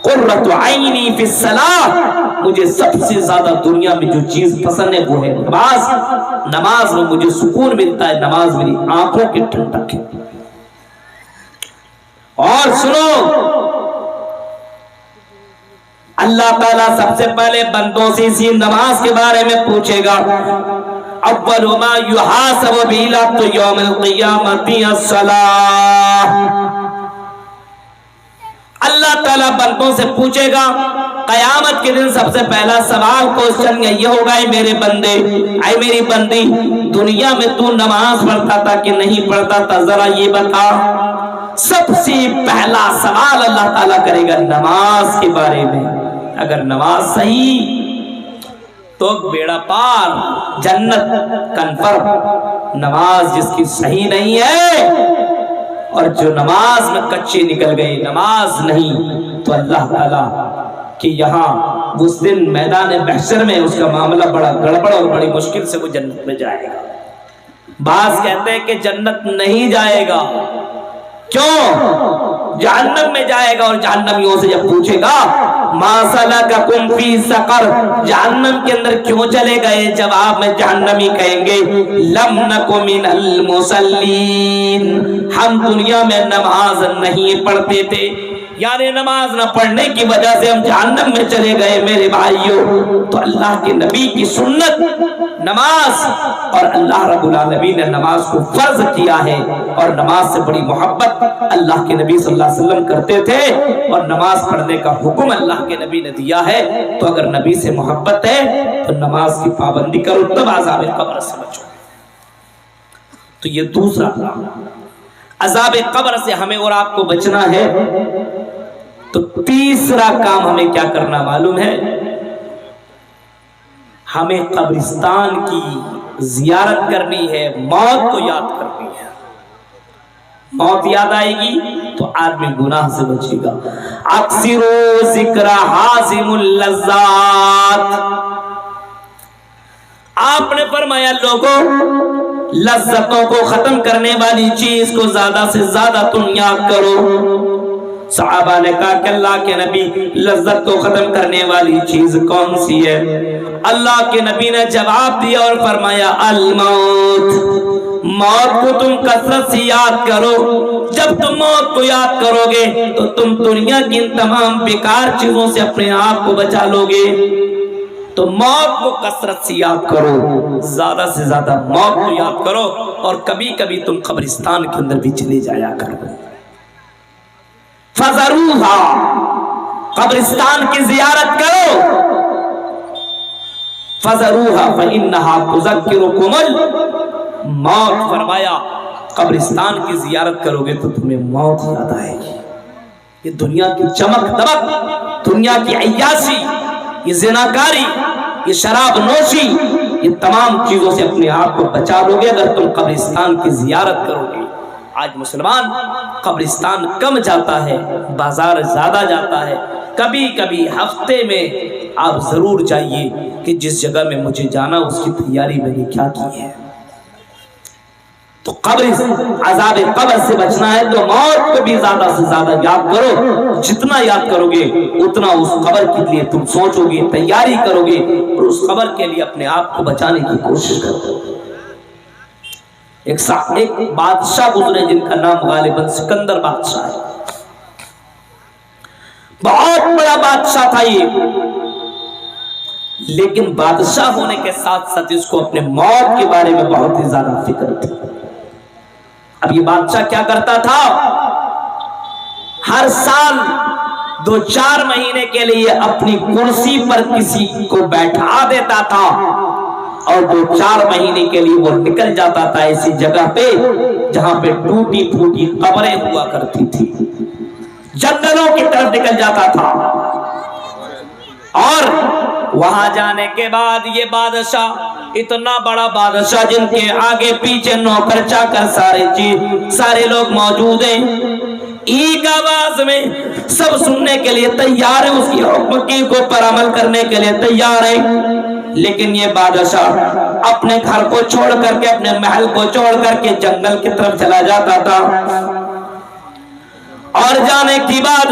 قرۃ عینی فی الصلاۃ، مجھے سب سے زیادہ دنیا میں جو چیز پسند ہے وہ ہے نماز۔ نماز میں مجھے سکون ملتا ہے، نماز میری آنکھوں کی ٹھنڈک ہے۔ اور سنو، اللہ تعالیٰ سب سے پہلے بندوں سے اسی نماز کے بارے میں پوچھے گا۔ اول ما یحاسب بہ العبد یوم القیامۃ الصلاۃ، اللہ تعالیٰ بندوں سے پوچھے گا قیامت کے دن سب سے پہلا سوال کوشچن یہ ہوگا، اے میرے بندے، اے میری بندی، دنیا میں تو نماز پڑھتا تھا کہ نہیں پڑھتا تھا، ذرا یہ بتا۔ سب سے پہلا سوال اللہ تعالیٰ کرے گا نماز کے بارے میں۔ اگر نماز صحیح تو بیڑا پار، جنت کنفرم۔ نماز جس کی صحیح نہیں ہے اور جو نماز میں کچے نکل گئے، نماز نہیں، تو اللہ تعالیٰ کہ یہاں اس دن میدان محشر میں اس کا معاملہ بڑا گڑبڑ اور بڑی مشکل سے وہ جنت میں جائے گا۔ بعض کہتے ہیں کہ جنت نہیں جائے گا، کیوں؟ جہنم میں جائے گا، اور جہنمیوں سے جب پوچھے گا ما سلککم فی سقر، جہنم کے اندر کیوں چلے گئے، جواب میں جہنمی کہیں گے لم نک من المصلین، ہم دنیا میں نماز نہیں پڑھتے تھے، یعنی نماز نہ پڑھنے کی وجہ سے ہم جہنم میں چلے گئے۔ میرے بھائیوں، تو اللہ کے نبی کی سنت نماز، اور اللہ رب العالمین نے نماز کو فرض کیا ہے، اور نماز سے بڑی محبت اللہ کے نبی صلی اللہ علیہ وسلم کرتے تھے، اور نماز پڑھنے کا حکم اللہ کے نبی نے دیا ہے۔ تو اگر نبی سے محبت ہے تو نماز کی پابندی کرو، تب عذاب قبر سے بچو۔ تو یہ دوسرا، عذاب قبر سے ہمیں اور آپ کو بچنا ہے۔ تو تیسرا کام ہمیں کیا کرنا معلوم ہے؟ ہمیں قبرستان کی زیارت کرنی ہے، موت کو یاد کرنی ہے۔ موت یاد آئے گی تو آدمی گناہ سے بچے گا۔ اکثروا ذکر حازم اللذات، آپ نے فرمایا لوگوں لذتوں کو ختم کرنے والی چیز کو زیادہ سے زیادہ تم یاد کرو۔ صحابہ نے کہا کہ اللہ کے نبی لذت کو ختم کرنے والی چیز کون سی ہے؟ اللہ کے نبی نے جواب دیا اور فرمایا الموت، موت کو تم کثرت سے یاد کرو۔ جب تم موت کو یاد کرو گے تو تم دنیا کی ان تمام بیکار چیزوں سے اپنے آپ کو بچا لو گے۔ تو موت کو کثرت سے یاد کرو، زیادہ سے زیادہ موت کو یاد کرو، اور کبھی کبھی تم قبرستان کے اندر بھی چلے جایا کرو۔ فَزَرُوهَا، قبرستان کی زیارت کرو۔ فَزَرُوهَا فَإِنَّهَا تُذَكِّرُكُمُ الْمَوْتَ، فرمایا قبرستان کی زیارت کرو گے تو تمہیں موت یاد آئے گی۔ یہ دنیا کی چمک دمک، دنیا کی عیاشی، یہ زناکاری، یہ شراب نوشی، یہ تمام چیزوں سے اپنے آپ کو بچا لو گے اگر تم قبرستان کی زیارت کرو گے۔ آج مسلمان قبرستان کم جاتا ہے، بازار زیادہ جاتا ہے۔ کبھی کبھی ہفتے میں آپ ضرور جائیے کہ جس جگہ میں مجھے جانا اس کی تیاری میں نے کیا کی ہے۔ تو عذاب قبر سے بچنا ہے تو موت کو بھی زیادہ سے زیادہ یاد کرو۔ جتنا یاد کرو گے اتنا اس قبر کے لیے تم سوچو گے، تیاری کرو گے، اور اس قبر کے لیے اپنے آپ کو بچانے کی کوشش کرو گے۔ ایک بادشاہ گزرے جن کا نام غالباً سکندر بادشاہ ہے، بہت بڑا بادشاہ تھا یہ، لیکن بادشاہ ہونے کے ساتھ ساتھ اس کو اپنے موت کے بارے میں بہت ہی زیادہ فکر تھی۔ اب یہ بادشاہ کیا کرتا تھا؟ ہر سال 2-4 مہینے کے لیے اپنی کرسی پر کسی کو بیٹھا دیتا تھا، اور 2-4 مہینے کے لیے وہ نکل جاتا تھا ایسی جگہ پہ جہاں پہ ٹوٹی پھوٹی قبریں ہوا کرتی تھی، جنگلوں کی طرف نکل جاتا تھا۔ اور وہاں جانے کے بعد یہ بادشاہ، اتنا بڑا بادشاہ جن کے آگے پیچھے نوکر چاکر سارے لوگ موجود ہیں، ایک آواز میں سب سننے کے لیے تیار ہیں، اس کی حکم کی کو پر عمل کرنے کے لیے تیار ہیں۔ لیکن یہ بادشاہ اپنے گھر کو چھوڑ کر کے، اپنے محل کو چھوڑ کر کے جنگل کی طرف چلا جاتا تھا، اور جانے کے بعد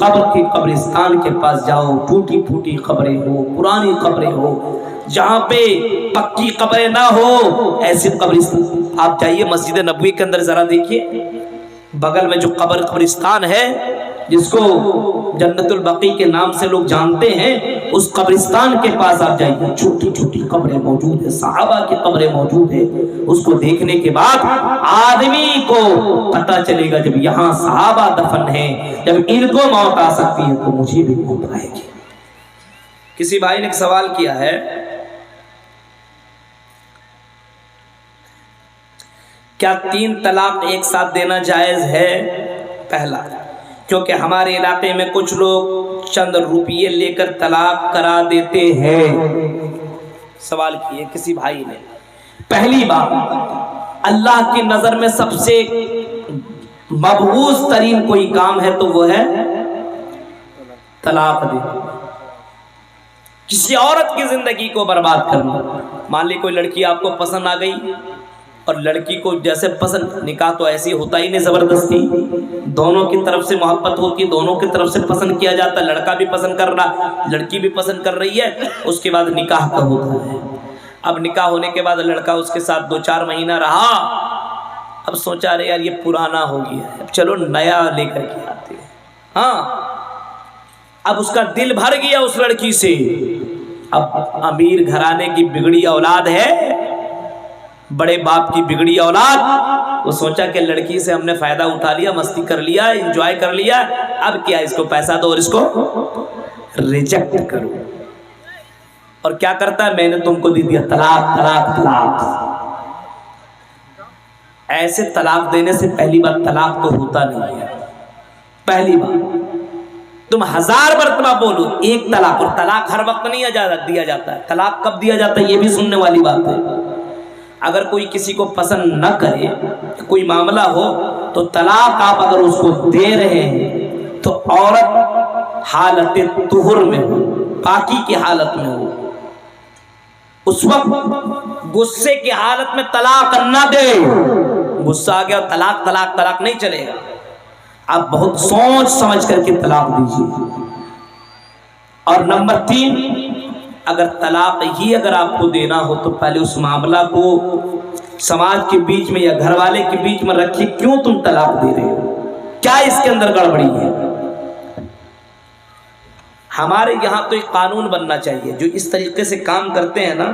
قبر کے قبرستان کے پاس جاؤ، ٹوٹی پھوٹی قبریں ہو، پرانی قبریں ہو، جہاں پہ پکی قبریں نہ ہو، ایسی قبرستان آپ جائیے مسجد نبوی کے اندر ذرا دیکھیے، بغل میں جو قبرستان ہے جس کو جنت البقیع کے نام سے لوگ جانتے ہیں، اس قبرستان کے پاس آپ جائیے، چھوٹی چھوٹی قبریں موجود ہیں، صحابہ کی قبریں موجود ہیں۔ اس کو دیکھنے کے بعد آدمی کو پتہ چلے گا جب یہاں صحابہ دفن ہیں، جب ان کو موت آ سکتی ہے تو مجھے بھی موت آئے گی۔ کسی بھائی نے ایک سوال کیا ہے، کیا 3 طلاق ایک ساتھ دینا جائز ہے؟ پہلا، کیونکہ ہمارے علاقے میں کچھ لوگ چند روپیے لے کر طلاق کرا دیتے ہیں۔ سوال کیے کسی بھائی نے۔ پہلی بات، اللہ کی نظر میں سب سے مبغوض ترین کوئی کام ہے تو وہ ہے طلاق دینا، کسی عورت کی زندگی کو برباد کرنا۔ مان لی کوئی لڑکی آپ کو پسند آ گئی، اور لڑکی کو جیسے پسند، نکاح تو ایسی ہوتا ہی نہیں زبردستی، دونوں کی طرف سے محبت ہوتی، دونوں کی طرف سے پسند کیا جاتا، لڑکا بھی پسند کر رہا، لڑکی بھی پسند کر رہی ہے، اس کے بعد نکاح کا ہوتا ہے۔ اب نکاح ہونے کے بعد لڑکا اس کے ساتھ 2-4 مہینہ رہا، اب سوچا رہے یار یہ پرانا ہو گیا ہے، اب چلو نیا لے کر کے آتے ہیں۔ ہاں، اب اس کا دل بھر گیا اس لڑکی سے، اب امیر گھرانے کی بگڑی اولاد ہے، بڑے باپ کی بگڑی اولاد، وہ سوچا کہ لڑکی سے ہم نے فائدہ اٹھا لیا، مستی کر لیا، انجوائے کر لیا، اب کیا اس کو پیسہ دو اور اس کو ریجیکٹ کرو۔ اور کیا کرتا ہے، میں نے تم کو دے دیا، طلاق طلاق طلاق۔ ایسے طلاق دینے سے پہلی بار طلاق تو ہوتا نہیں ہے۔ پہلی بار تم 1000 مرتبہ بولو ایک طلاق، اور طلاق ہر وقت نہیں دیا جاتا ہے، طلاق کب دیا جاتا ہے یہ بھی سننے والی بات ہے۔ اگر کوئی کسی کو پسند نہ کرے، کوئی معاملہ ہو، تو طلاق آپ اگر اس کو دے رہے ہیں تو عورت حالت طہر میں ہو، پاکی کی حالت میں ہو، اس وقت غصے کی حالت میں طلاق نہ دے۔ غصہ آ گیا طلاق طلاق طلاق نہیں چلے گا، آپ بہت سوچ سمجھ کر کے طلاق دیجیے۔ اور نمبر 3، اگر طلاق ہی اگر آپ کو دینا ہو تو پہلے اس معاملہ کو سماج کے بیچ میں یا گھر والے کے بیچ میں رکھیے، کیوں تم طلاق دے رہے ہو، کیا اس کے اندر گڑبڑی ہے۔ ہمارے یہاں تو ایک قانون بننا چاہیے، جو اس طریقے سے کام کرتے ہیں نا،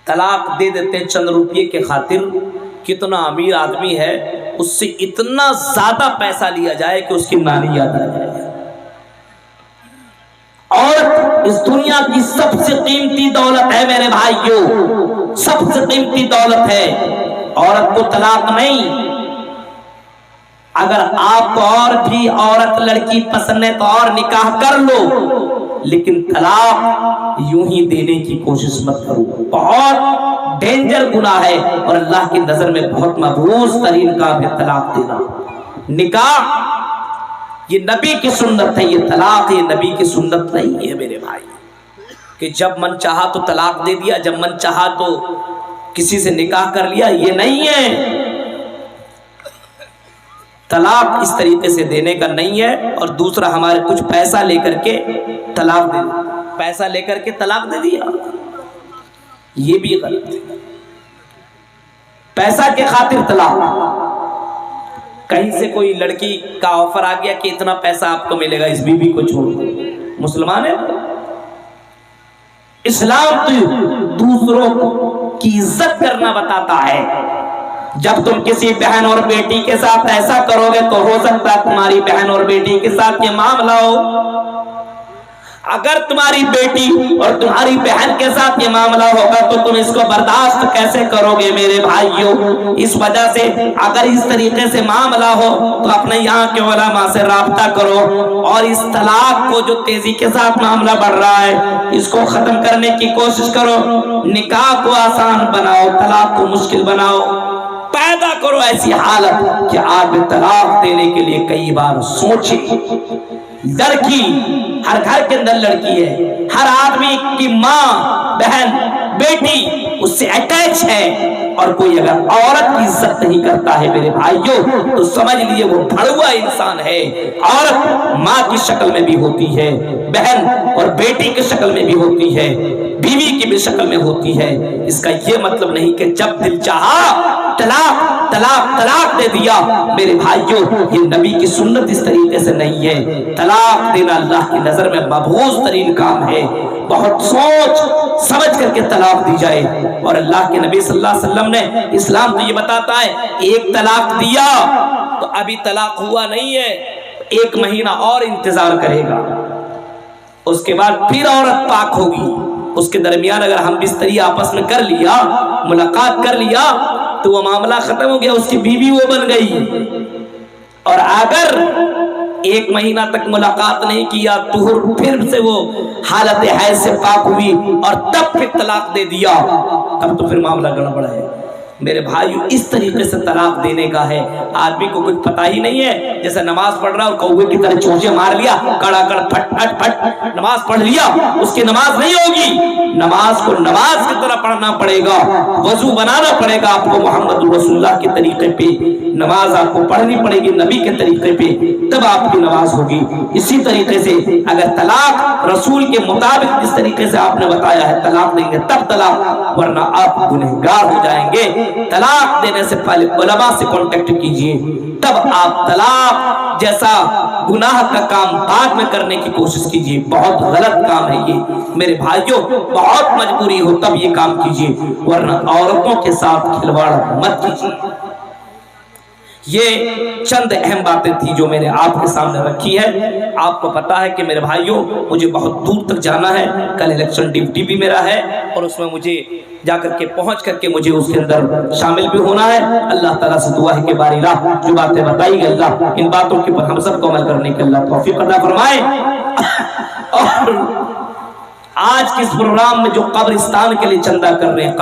طلاق دے دیتے ہیں چند روپیے کے خاطر، کتنا امیر آدمی ہے اس سے اتنا زیادہ پیسہ لیا جائے کہ اس کی نانی یاد آ جائے۔ اور اس دنیا کی سب سے قیمتی دولت ہے میرے بھائیوں، سب سے قیمتی دولت ہے، عورت کو طلاق نہیں۔ اگر آپ کو اور بھی عورت لڑکی پسند ہے تو اور نکاح کر لو، لیکن طلاق یوں ہی دینے کی کوشش مت کرو، بہت ڈینجر گناہ ہے، اور اللہ کی نظر میں بہت مبغوض ترین کام ہے طلاق دینا۔ نکاح یہ نبی کی سنت ہے، یہ طلاق یہ نبی کی سنت نہیں ہے میرے بھائی، کہ جب من چاہا تو طلاق دے دیا، جب من چاہا تو کسی سے نکاح کر لیا، یہ نہیں ہے۔ طلاق اس طریقے سے دینے کا نہیں ہے۔ اور دوسرا، ہمارے کچھ پیسہ لے کر کے طلاق دے دیا، پیسہ لے کر کے طلاق دے دیا، یہ بھی غلط ہے۔ پیسہ کے خاطر طلاق، کہیں سے کوئی لڑکی کا آفر آ گیا کہ اتنا پیسہ آپ کو ملے گا اس بیوی کو چھوڑ دو، مسلمان ہے؟ اسلام تو دوسروں کی عزت کرنا بتاتا ہے۔ جب تم کسی بہن اور بیٹی کے ساتھ ایسا کرو گے تو ہو سکتا ہے تمہاری بہن اور بیٹی کے ساتھ یہ معاملہ ہو۔ اگر تمہاری بیٹی اور تمہاری بہن کے ساتھ یہ معاملہ ہوگا تو تم اس کو برداشت کیسے کرو گے میرے بھائیوں؟ اس وجہ سے اگر اس طریقے سے معاملہ ہو تو اپنے یہاں کے علماء سے رابطہ کرو، اور اس طلاق کو جو تیزی کے ساتھ معاملہ بڑھ رہا ہے اس کو ختم کرنے کی کوشش کرو۔ نکاح کو آسان بناؤ، طلاق کو مشکل بناؤ، پیدا کرو ایسی حالت کہ آدمی طلاق دینے کے لیے کئی بار سوچے۔ لڑکی، ہر گھر کے اندر لڑکی ہے، ہر آدمی کی ماں، بہن، بیٹی اس سے اٹیچ ہے اور کوئی اگر عورت کی عزت نہیں کرتا ہے میرے بھائیوں تو سمجھ لیجئے وہ بھڑوا انسان ہے۔ عورت ماں کی شکل میں بھی ہوتی ہے، بہن اور بیٹی کی شکل میں بھی ہوتی ہے، بیوی کی بھی شکل میں ہوتی ہے۔ اس کا یہ مطلب نہیں کہ جب دل چاہا طلاق طلاق طلاق دے دیا۔ میرے بھائیوں یہ نبی کی سنت اس طریقے سے نہیں ہے۔ طلاق دینا اللہ کی نظر میں مبغوض ترین کام ہے۔ بہت سوچ سمجھ کر کے طلاق دی جائے، اور اللہ کے نبی صلی اللہ علیہ وسلم نے اسلام تو یہ بتاتا ہے ایک طلاق دیا تو ابھی طلاق ہوا نہیں ہے، 1 مہینہ اور انتظار کرے گا، اس کے بعد پھر عورت پاک ہوگی۔ اس کے درمیان اگر ہم بستری آپس میں کر لیا، ملاقات کر لیا تو وہ معاملہ ختم ہو گیا، اس کی بیوی وہ بن گئی۔ اور اگر 1 مہینہ تک ملاقات نہیں کیا تو پھر سے وہ حالت حیض سے پاک ہوئی اور تب پھر طلاق دے دیا، تب تو پھر معاملہ گڑبڑ ہے۔ میرے بھائیو اس طریقے سے طلاق دینے کا ہے۔ آدمی کو کچھ پتہ ہی نہیں ہے، جیسے نماز پڑھ رہا اور کوے کی طرح چونچے مار لیا، کڑا کڑ پھٹ پھٹ پھٹ نماز پڑھ لیا، اس کی نماز نہیں ہوگی۔ نماز کو نماز کی طرح پڑھنا پڑے گا، وضو بنانا پڑے گا آپ کو محمد رسول اللہ کے طریقے پہ، نماز آپ کو پڑھنی پڑے گی نبی کے طریقے پہ، تب آپ کی نماز ہوگی۔ اسی طریقے سے اگر طلاق رسول کے مطابق جس طریقے سے آپ نے بتایا ہے طلاق دیں گے تب طلاق، ورنہ آپ گنہگار ہو جائیں گے۔ طلاق دینے سے پہلے علماء سے کانٹیکٹ کیجئے، تب آپ طلاق جیسا گناہ کا کام بعد میں کرنے کی کوشش کیجئے۔ بہت غلط کام ہے یہ میرے بھائیوں، بہت مجبوری ہو تب یہ کام کیجئے، ورنہ عورتوں کے ساتھ کھلواڑ مت کیجئے۔ یہ چند اہم باتیں تھی جو میں نے آپ کے سامنے رکھی ہے۔ آپ کو پتا ہے کہ میرے بھائیوں مجھے بہت دور تک جانا ہے، کل الیکشن ڈیوٹی بھی میرا ہے اور اس میں مجھے جا کر کے پہنچ کر کے مجھے اس کے اندر شامل بھی ہونا ہے۔ اللہ تعالیٰ سے دعا ہے کہ باری راہ جو باتیں بتائی گئی اللہ ان باتوں کے اوپر ہم سب کو عمل کرنے کے اللہ توفیق عطا فرمائے۔ اور آج کے اس پروگرام میں جو قبرستان کے لیے چندہ کر رہے ہیں،